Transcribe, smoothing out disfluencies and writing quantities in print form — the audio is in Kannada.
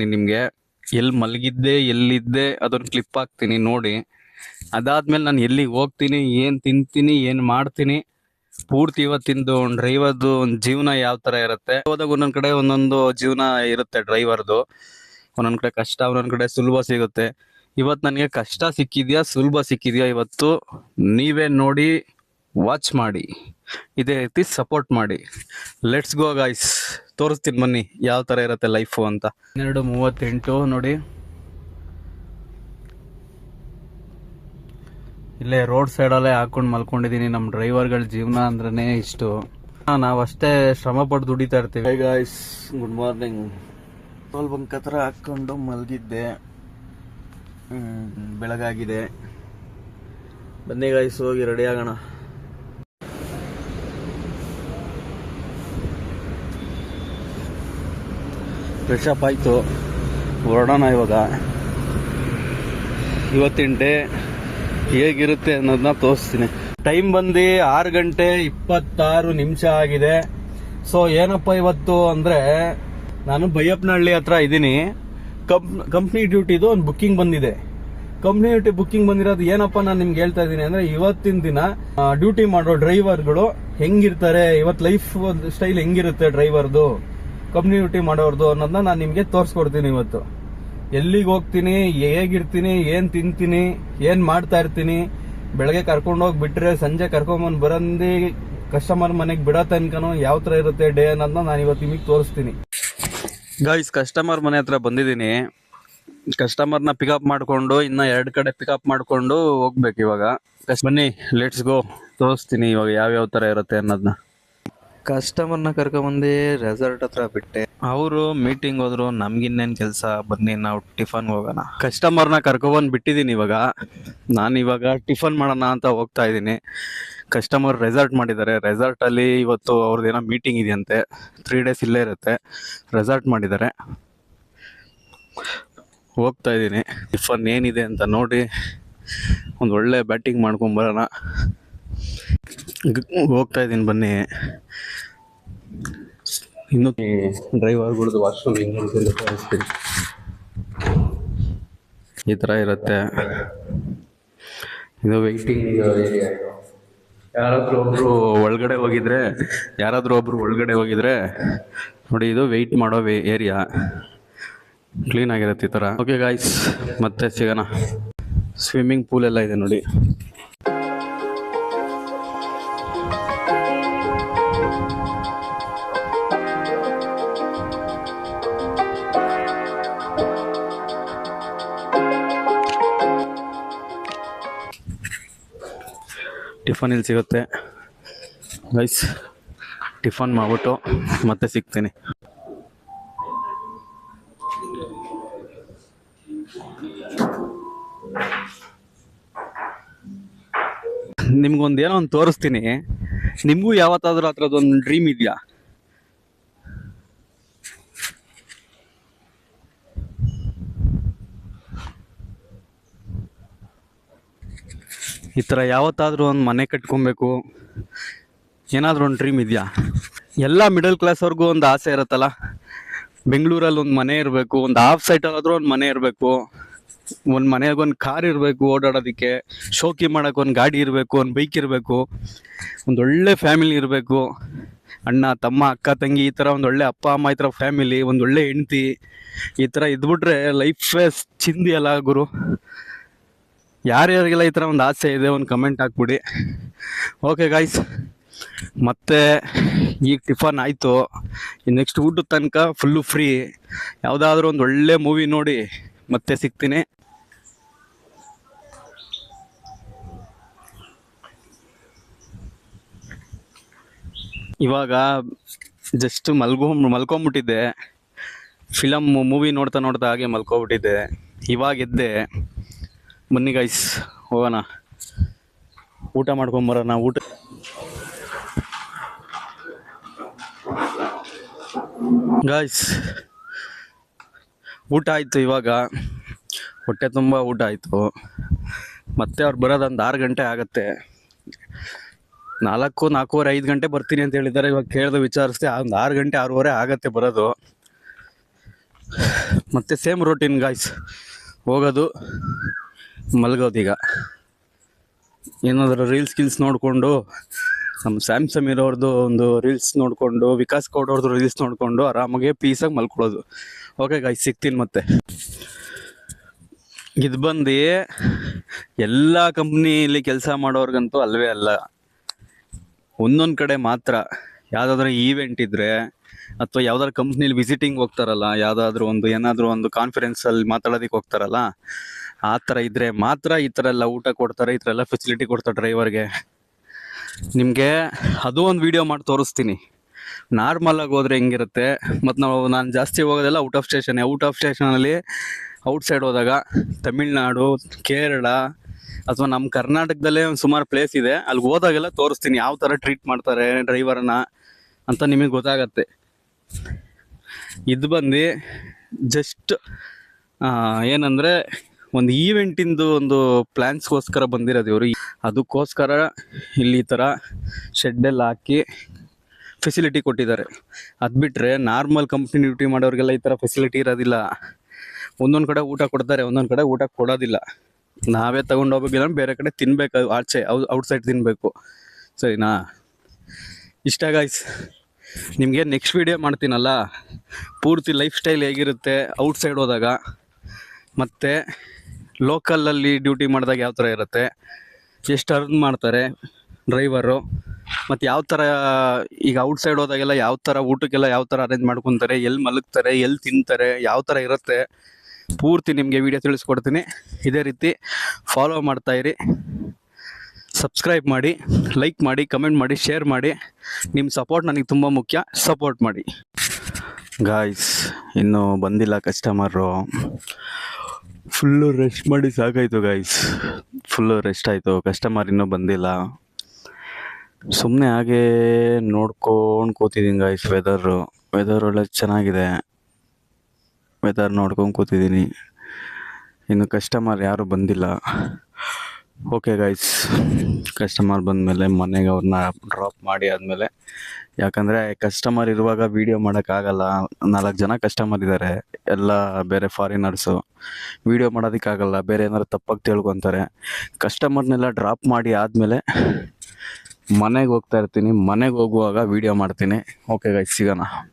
ನಿಮಗೆ ಎಲ್ಲಿ ಮಲಗಿದ್ದೆ ಎಲ್ಲಿದ್ದೆ ಅದನ್ನ ಕ್ಲಿಪ್ ಹಾಕ್ತೀನಿ ನೋಡಿ. ಅದಾದ್ಮೇಲೆ ನಾನು ಎಲ್ಲಿಗೆ ಹೋಗ್ತೀನಿ, ಏನು ತಿಂತೀನಿ, ಏನು ಮಾಡ್ತೀನಿ, ಪೂರ್ತಿ ಇವತ್ತಿಂದು ಡ್ರೈವರ್ದು ಒಂದು ಜೀವನ ಯಾವ ಥರ ಇರುತ್ತೆ. ಹೋದಾಗ ಒಂದೊಂದು ಕಡೆ ಒಂದೊಂದು ಜೀವನ ಇರುತ್ತೆ ಡ್ರೈವರ್ದು. ಒಂದೊಂದು ಕಡೆ ಕಷ್ಟ, ಒಂದೊಂದು ಕಡೆ ಸುಲಭ ಸಿಗುತ್ತೆ. ಇವತ್ತು ನನಗೆ ಕಷ್ಟ ಸಿಕ್ಕಿದ್ಯಾ ಸುಲಭ ಸಿಕ್ಕಿದ್ಯಾ ಇವತ್ತು ನೀವೇ ನೋಡಿ, ವಾಚ್ ಮಾಡಿ, ಇದೇ ರೀತಿ ಸಪೋರ್ಟ್ ಮಾಡಿ. ಲೆಟ್ಸ್ ಗೋ ಗೈಸ್, ತೋರಿಸ್ತೀನಿ ಬನ್ನಿ ಯಾವ ಥರ ಇರುತ್ತೆ ಲೈಫು ಅಂತ. 12:38 ನೋಡಿ, ಇಲ್ಲೇ ರೋಡ್ ಸೈಡಲ್ಲೇ ಹಾಕೊಂಡು ಮಲ್ಕೊಂಡಿದ್ದೀನಿ. ನಮ್ಮ ಡ್ರೈವರ್ಗಳ ಜೀವನ ಅಂದ್ರೇ ಇಷ್ಟು. ನಾವಷ್ಟೇ ಶ್ರಮ ಪಟ್ಟು ದುಡಿತಾ ಇರ್ತೀವಿ. Guys, good morning. ಸ್ವಲ್ಪ ಕತ್ರ ಹಾಕ್ಕೊಂಡು ಮಲಗಿದ್ದೆ, ಬೆಳಗಾಗಿದೆ. ಬನ್ನಿ ಗಾಯ್ಸ್, ಹೋಗಿ ರೆಡಿ ಆಗೋಣ. ಫ್ರೆಶ್ ಅಪ್ ಆಯಿತು, ಹೊರಡೋಣ ಇವಾಗ. ಇವತ್ತಿನ ಡೇ ಹೇಗಿರುತ್ತೆ ಅನ್ನೋದನ್ನ ತೋರಿಸ್ತೀನಿ. ಟೈಮ್ ಬಂದು 6:26 ಆಗಿದೆ. ಸೊ ಏನಪ್ಪ ಇವತ್ತು ಅಂದರೆ, ನಾನು ಬೈಯಪ್ಪನಹಳ್ಳಿ ಹತ್ರ ಇದ್ದೀನಿ. ಕಂಪ್ನಿ ಡ್ಯೂಟಿದು ಒಂದು ಬುಕ್ಕಿಂಗ್ ಬಂದಿದೆ. ಕಂಪ್ನಿ ಡ್ಯೂಟಿ ಬುಕ್ಕಿಂಗ್ ಬಂದಿರೋದು ಏನಪ್ಪ ನಾನು ನಿಮ್ಗೆ ಹೇಳ್ತಾ ಇದ್ದೀನಿ ಅಂದರೆ, ಇವತ್ತಿನ ದಿನ ಡ್ಯೂಟಿ ಮಾಡೋ ಡ್ರೈವರ್ಗಳು ಹೆಂಗಿರ್ತಾರೆ, ಇವತ್ತು ಲೈಫ್ ಸ್ಟೈಲ್ ಹೆಂಗಿರುತ್ತೆ ಡ್ರೈವರ್ದು, ಕಂಪ್ನಿ ಡ್ಯೂಟಿ ಮಾಡೋರ್ದು ಅನ್ನೋದನ್ನ ನಾನು ನಿಮಗೆ ತೋರಿಸ್ಕೊಡ್ತೀನಿ. ಇವತ್ತು ಎಲ್ಲಿಗೆ ಹೋಗ್ತೀನಿ, ಹೇಗಿರ್ತೀನಿ, ಏನು ತಿಂತೀನಿ, ಏನು ಮಾಡ್ತಾ ಇರ್ತೀನಿ, ಬೆಳಗ್ಗೆ ಕರ್ಕೊಂಡೋಗಿ ಬಿಟ್ರೆ ಸಂಜೆ ಕರ್ಕೊಂಬಂದು ಬರಂದು ಕಸ್ಟಮರ್ ಮನೆಗೆ ಬಿಡೋ ತನಕನೂ ಯಾವ ಥರ ಇರುತ್ತೆ ಡೇ ಅನ್ನೋದನ್ನ ನಾನು ಇವತ್ತು ನಿಮಗೆ ತೋರಿಸ್ತೀನಿ. ಗೈಸ್, ಕಸ್ಟಮರ್ ಮನೆ ಹತ್ರ ಬಂದಿದ್ದೀನಿ. ಕಸ್ಟಮರ್ನ ಪಿಕಪ್ ಮಾಡಿಕೊಂಡು ಇನ್ನು 2 ಕಡೆ ಪಿಕಪ್ ಮಾಡಿಕೊಂಡು ಹೋಗ್ಬೇಕು ಇವಾಗ. ಬನ್ನಿ, ಲೆಟ್ಸ್ ಗೋ, ತೋರಿಸ್ತೀನಿ ಇವಾಗ ಯಾವ್ಯಾವ ಥರ ಇರುತ್ತೆ ಅನ್ನೋದನ್ನ. ಕಸ್ಟಮರ್ನ ಕರ್ಕೊಂಬಂದು ರೆಸಾರ್ಟ್ ಹತ್ರ ಬಿಟ್ಟೆ. ಅವರು ಮೀಟಿಂಗ್ ಹೋದ್ರು, ನಮ್ಗಿನ್ನೇನು ಕೆಲಸ, ಬನ್ನಿ ನಾವು ಟಿಫನ್ ಹೋಗೋಣ. ಕಸ್ಟಮರ್ನ ಕರ್ಕೊಬಂದು ಬಿಟ್ಟಿದ್ದೀನಿ ಇವಾಗ. ನಾನು ಇವಾಗ ಟಿಫನ್ ಮಾಡೋಣ ಅಂತ ಹೋಗ್ತಾ ಇದ್ದೀನಿ. ಕಸ್ಟಮರ್ ರೆಸಾರ್ಟ್ ಮಾಡಿದ್ದಾರೆ. ರೆಸಾರ್ಟಲ್ಲಿ ಇವತ್ತು ಅವ್ರದ್ದೇನೋ ಮೀಟಿಂಗ್ ಇದೆಯಂತೆ. 3 days ಇಲ್ಲೇ ಇರುತ್ತೆ. ರೆಸಾರ್ಟ್ ಮಾಡಿದ್ದಾರೆ, ಹೋಗ್ತಾ ಇದ್ದೀನಿ. ಟಿಫನ್ ಏನಿದೆ ಅಂತ ನೋಡಿ ಒಂದು ಒಳ್ಳೆ ಬ್ಯಾಟಿಂಗ್ ಮಾಡ್ಕೊಂಬರೋಣ. ಹೋಗ್ತಾ ಇದ್ದೀನಿ ಬನ್ನಿ. ಇನ್ನು ಡ್ರೈವರ್ಗಳದ್ದು ವಾಶ್ರೂಮ್ ಹೆಂಗಿರುತ್ತೆ ತೋರಿಸ್ತೀನಿ. ಈ ಥರ ಇರುತ್ತೆ. ಇದು ವೆಯ್ಟಿಂಗ್ ಏರಿಯಾ. ಯಾರಾದರೂ ಒಬ್ಬರು ಒಳಗಡೆ ಹೋಗಿದ್ರೆ ನೋಡಿ, ಇದು ವೆಯ್ಟ್ ಮಾಡೋ ಏರಿಯಾ. ಕ್ಲೀನ್ ಆಗಿರುತ್ತೆ ಈ ಥರ. ಓಕೆ ಗಾಯ್ಸ್, ಮತ್ತೆ ಸಿಗೋಣ. ಸ್ವಿಮ್ಮಿಂಗ್ ಪೂಲ್ ಎಲ್ಲ ಇದೆ ನೋಡಿ. ಟಿಫನ್ ಇಲ್ಲಿ ಸಿಗುತ್ತೆ ಗೈಸ್. ಟಿಫನ್ ಮಾಡ್ಬಿಟ್ಟು ಮತ್ತೆ ಸಿಗ್ತೀನಿ. ನಿಮ್ಗೊಂದು ಏನೋ ಒಂದು ತೋರಿಸ್ತೀನಿ. ನಿಮಗೂ ಯಾವತ್ತಾದ್ರೂ ಆ ಥರದ್ದೊಂದು ಡ್ರೀಮ್ ಇದೆಯಾ? ಈ ಥರ ಯಾವತ್ತಾದ್ರೂ ಒಂದು ಮನೆ ಕಟ್ಕೊಬೇಕು, ಏನಾದರೂ ಒಂದು ಡ್ರೀಮ್ ಇದೆಯಾ? ಎಲ್ಲ ಮಿಡಲ್ ಕ್ಲಾಸ್ವರೆಗೂ ಒಂದು ಆಸೆ ಇರುತ್ತಲ್ಲ. ಬೆಂಗಳೂರಲ್ಲಿ ಒಂದು ಮನೆ ಇರಬೇಕು, ಒಂದು ಹಾಫ್ ಸೈಟಲ್ಲಾದರೂ ಒಂದು ಮನೆ ಇರಬೇಕು, ಒಂದು ಮನೆಯಾಗ ಒಂದು ಕಾರ್ ಇರಬೇಕು ಓಡಾಡೋದಕ್ಕೆ, ಶೋಕಿ ಮಾಡೋಕೆ ಒಂದು ಗಾಡಿ ಇರಬೇಕು, ಒಂದು ಬೈಕ್ ಇರಬೇಕು, ಒಂದು ಒಳ್ಳೆ ಫ್ಯಾಮಿಲಿ ಇರಬೇಕು, ಅಣ್ಣ ತಮ್ಮ ಅಕ್ಕ ತಂಗಿ ಈ ಥರ ಒಂದು ಒಳ್ಳೆ ಅಪ್ಪ ಅಮ್ಮ ಈ ಥರ ಫ್ಯಾಮಿಲಿ, ಒಂದು ಒಳ್ಳೆ ಹೆಂಡತಿ, ಈ ಥರ ಇದ್ಬಿಟ್ರೆ ಲೈಫೇ ಚಿಂದಿ ಅಲ್ಲ ಗುರು. ಯಾರ್ಯಾರಿಗೆಲ್ಲ ಈ ಥರ ಒಂದು ಆಸೆ ಇದೆ ಒಂದು ಕಮೆಂಟ್ ಹಾಕ್ಬಿಡಿ. ಓಕೆ ಗಾಯ್ಸ್, ಮತ್ತೆ ಈಗ ಟಿಫನ್ ಆಯಿತು. ನೆಕ್ಸ್ಟ್ ಊಟದ ತನಕ ಫುಲ್ಲು ಫ್ರೀ. ಯಾವುದಾದ್ರೂ ಒಂದು ಒಳ್ಳೆ ಮೂವಿ ನೋಡಿ ಮತ್ತೆ ಸಿಗ್ತೀನಿ. ಇವಾಗ ಜಸ್ಟ್ ಮಲ್ಕೊಂಬಿಟ್ಟಿದ್ದೆ. ಮೂವಿ ನೋಡ್ತಾ ಹಾಗೆ ಮಲ್ಕೊಬಿಟ್ಟಿದ್ದೆ. ಇವಾಗ ಎದ್ದೆ. ಬನ್ನಿ ಗೈಸ್, ಹೋಗೋಣ, ಊಟ ಮಾಡ್ಕೊಂಬರೋಣ. ಗಾಯ್ಸ್, ಊಟ ಆಯಿತು. ಇವಾಗ ಹೊಟ್ಟೆ ತುಂಬ ಊಟ ಆಯಿತು. ಮತ್ತೆ ಅವ್ರು ಬರೋದೊಂದು 6 ಗಂಟೆ ಆಗುತ್ತೆ. 4, 4:15, 5 ಗಂಟೆ ಬರ್ತೀನಿ ಅಂತ ಹೇಳಿದ್ದಾರೆ. ಇವಾಗ ಕೇಳಿದೆ, ವಿಚಾರಿಸ್ದೆ, ಒಂದು 6 ಗಂಟೆ 6:15 ಆಗತ್ತೆ ಬರೋದು. ಮತ್ತೆ ಸೇಮ್ ರೂಟೀನ್ ಗಾಯ್ಸ್, ಹೋಗೋದು ಮಲಗೋದೀಗ. ಏನಾದರೂ ರೀಲ್ಸ್ ನೋಡಿಕೊಂಡು, ನಮ್ಮ ಸ್ಯಾಮ್ ಸಮೀರ್ ಅವ್ರದ್ದು ಒಂದು ರೀಲ್ಸ್ ನೋಡಿಕೊಂಡು, ವಿಕಾಸ್ ಗೌಡ್ ಅವ್ರದ್ದು ರೀಲ್ಸ್ ನೋಡಿಕೊಂಡು ಆರಾಮಾಗಿ ಪೀಸಾಗಿ ಮಲ್ಕೊಳ್ಳೋದು. ಓಕೆ ಗಾಯ್ಸ್, ಸಿಗ್ತೀನಿ ಮತ್ತೆ. ಇದು ಬಂದು ಎಲ್ಲ ಕಂಪ್ನಿಲಿ ಕೆಲಸ ಮಾಡೋರ್ಗಂತೂ ಅಲ್ವೇ ಅಲ್ಲ, ಒಂದೊಂದು ಕಡೆ ಮಾತ್ರ. ಯಾವುದಾದ್ರೂ ಈವೆಂಟ್ ಇದ್ದರೆ ಅಥವಾ ಯಾವ್ದಾದ್ರು ಕಂಪ್ನಿಲಿ ವಿಸಿಟಿಂಗ್ ಹೋಗ್ತಾರಲ್ಲ, ಯಾವುದಾದ್ರೂ ಒಂದು ಏನಾದರೂ ಒಂದು ಕಾನ್ಫರೆನ್ಸಲ್ಲಿ ಮಾತಾಡೋದಕ್ಕೆ ಹೋಗ್ತಾರಲ್ಲ, ಆ ಥರ ಇದ್ದರೆ ಮಾತ್ರ ಈ ಥರ ಎಲ್ಲ ಊಟ ಕೊಡ್ತಾರೆ, ಈ ಥರ ಎಲ್ಲ ಫೆಸಿಲಿಟಿ ಕೊಡ್ತಾರೆ ಡ್ರೈವರ್ಗೆ. ನಿಮಗೆ ಅದು ಒಂದು ವಿಡಿಯೋ ಮಾಡಿ ತೋರಿಸ್ತೀನಿ. ನಾರ್ಮಲಾಗಿ ಹೋದರೆ ಹೆಂಗಿರುತ್ತೆ, ಮತ್ತು ನಾನು ಜಾಸ್ತಿ ಹೋಗೋದೆಲ್ಲ ಔಟ್ ಆಫ್ ಸ್ಟೇಷನಲ್ಲಿ ಔಟ್ಸೈಡ್ ಹೋದಾಗ ತಮಿಳ್ನಾಡು, ಕೇರಳ ಅಥವಾ ನಮ್ಮ ಕರ್ನಾಟಕದಲ್ಲೇ ಒಂದು ಸುಮಾರು ಪ್ಲೇಸ್ ಇದೆ, ಅಲ್ಲಿಗೆ ಹೋದಾಗೆಲ್ಲ ತೋರಿಸ್ತೀನಿ ಯಾವ ಥರ ಟ್ರೀಟ್ ಮಾಡ್ತಾರೆ ಡ್ರೈವರ್ನ ಅಂತ ನಿಮಗೆ ಗೊತ್ತಾಗತ್ತೆ. ಇದು ಬಂದು ಜಸ್ಟ್ ಏನಂದರೆ ಒಂದು ಈವೆಂಟಿಂದು ಒಂದು ಪ್ಲ್ಯಾನ್ಸ್ಗೋಸ್ಕರ ಬಂದಿರೋದು ಇವರು. ಅದಕ್ಕೋಸ್ಕರ ಇಲ್ಲಿ ಈ ಥರ ಶೆಡ್ಡೆಲ್ಲ ಹಾಕಿ ಫೆಸಿಲಿಟಿ ಕೊಟ್ಟಿದ್ದಾರೆ. ಅದು ಬಿಟ್ಟರೆ ನಾರ್ಮಲ್ ಕಂಪ್ನಿ ಡ್ಯೂಟಿ ಮಾಡೋರಿಗೆಲ್ಲ ಈ ಥರ ಫೆಸಿಲಿಟಿ ಇರೋದಿಲ್ಲ. ಒಂದೊಂದು ಕಡೆ ಊಟ ಕೊಡ್ತಾರೆ, ಒಂದೊಂದು ಕಡೆ ಊಟ ಕೊಡೋದಿಲ್ಲ. ನಾವೇ ತೊಗೊಂಡು ಹೋಗ್ಬೇಕಿಲ್ಲ, ಬೇರೆ ಕಡೆ ತಿನ್ನಬೇಕು, ಆಚೆ ಔಟ್ಸೈಡ್ ತಿನ್ನಬೇಕು. ಸರಿನಾ? ಇಷ್ಟ ಗಾಯ್ಸ್, ನಿಮಗೆ ನೆಕ್ಸ್ಟ್ ವಿಡಿಯೋ ಮಾಡ್ತೀನಲ್ಲ, ಪೂರ್ತಿ ಲೈಫ್ ಸ್ಟೈಲ್ ಹೇಗಿರುತ್ತೆ ಔಟ್ಸೈಡ್ ಹೋದಾಗ, ಮತ್ತು ಲೋಕಲಲ್ಲಿ ಡ್ಯೂಟಿ ಮಾಡಿದಾಗ ಯಾವ ಥರ ಇರುತ್ತೆ, ಎಷ್ಟು ಅರ್ನ್ ಮಾಡ್ತಾರೆ ಡ್ರೈವರು, ಮತ್ತು ಯಾವ ಥರ ಈಗ ಔಟ್ಸೈಡ್ ಹೋದಾಗೆಲ್ಲ ಯಾವ ಥರ ಊಟಕ್ಕೆಲ್ಲ ಯಾವ ಥರ ಅರೇಂಜ್ ಮಾಡ್ಕೊತಾರೆ, ಎಲ್ಲಿ ಮಲಗ್ತಾರೆ, ಎಲ್ಲಿ ತಿಂತಾರೆ, ಯಾವ ಥರ ಇರುತ್ತೆ, ಪೂರ್ತಿ ನಿಮಗೆ ವಿಡಿಯೋ ತಿಳಿಸ್ಕೊಡ್ತೀನಿ. ಇದೇ ರೀತಿ ಫಾಲೋ ಮಾಡ್ತಾಯಿರಿ, ಸಬ್ಸ್ಕ್ರೈಬ್ ಮಾಡಿ, ಲೈಕ್ ಮಾಡಿ, ಕಮೆಂಟ್ ಮಾಡಿ, ಶೇರ್ ಮಾಡಿ. ನಿಮ್ಮ ಸಪೋರ್ಟ್ ನನಗೆ ತುಂಬ ಮುಖ್ಯ, ಸಪೋರ್ಟ್ ಮಾಡಿ ಗಾಯ್ಸ್. ಇನ್ನೂ ಬಂದಿಲ್ಲ ಕಸ್ಟಮರು, ಫುಲ್ಲು ರೆಸ್ಟ್ ಮಾಡಿ ಸಾಕಾಯಿತು ಗಾಯ್ಸ್, ಫುಲ್ಲು ರೆಸ್ಟ್ ಆಯಿತು. ಕಸ್ಟಮರ್ ಇನ್ನೂ ಬಂದಿಲ್ಲ, ಸುಮ್ಮನೆ ಹಾಗೇ ನೋಡ್ಕೊಂಡು ಕೂತಿದ್ದೀನಿ ಗಾಯ್ಸ್. ವೆದರ್ ಒಳ್ಳೆ ಚೆನ್ನಾಗಿದೆ, ವೆದರ್ ನೋಡ್ಕೊಂಡು ಕೂತಿದ್ದೀನಿ. ಇನ್ನು ಕಸ್ಟಮರ್ ಯಾರೂ ಬಂದಿಲ್ಲ. ಓಕೆ ಗಾಯ್ಸ್, ಕಸ್ಟಮರ್ ಬಂದಮೇಲೆ ಮನೆಗೆ ಅವ್ರನ್ನ ಡ್ರಾಪ್ ಮಾಡಿ ಆದಮೇಲೆ, ಯಾಕಂದರೆ ಕಸ್ಟಮರ್ ಇರುವಾಗ ವೀಡಿಯೋ ಮಾಡೋಕ್ಕಾಗಲ್ಲ. 4 ಜನ ಕಸ್ಟಮರ್ ಇದ್ದಾರೆ, ಎಲ್ಲ ಬೇರೆ ಫಾರಿನರ್ಸು, ವೀಡಿಯೋ ಮಾಡೋದಕ್ಕಾಗಲ್ಲ, ಬೇರೆ ಏನಾದ್ರು ತಪ್ಪಾಗಿ ತಿಳ್ಕೊತಾರೆ. ಕಸ್ಟಮರ್ನೆಲ್ಲ ಡ್ರಾಪ್ ಮಾಡಿ ಆದಮೇಲೆ ಮನೆಗೆ ಹೋಗ್ತಾ ಇರ್ತೀನಿ. ಮನೆಗೆ ಹೋಗುವಾಗ ವೀಡಿಯೋ ಮಾಡ್ತೀನಿ. ಓಕೆ ಗಾಯ್ಸ್, ಸಿಗೋಣ.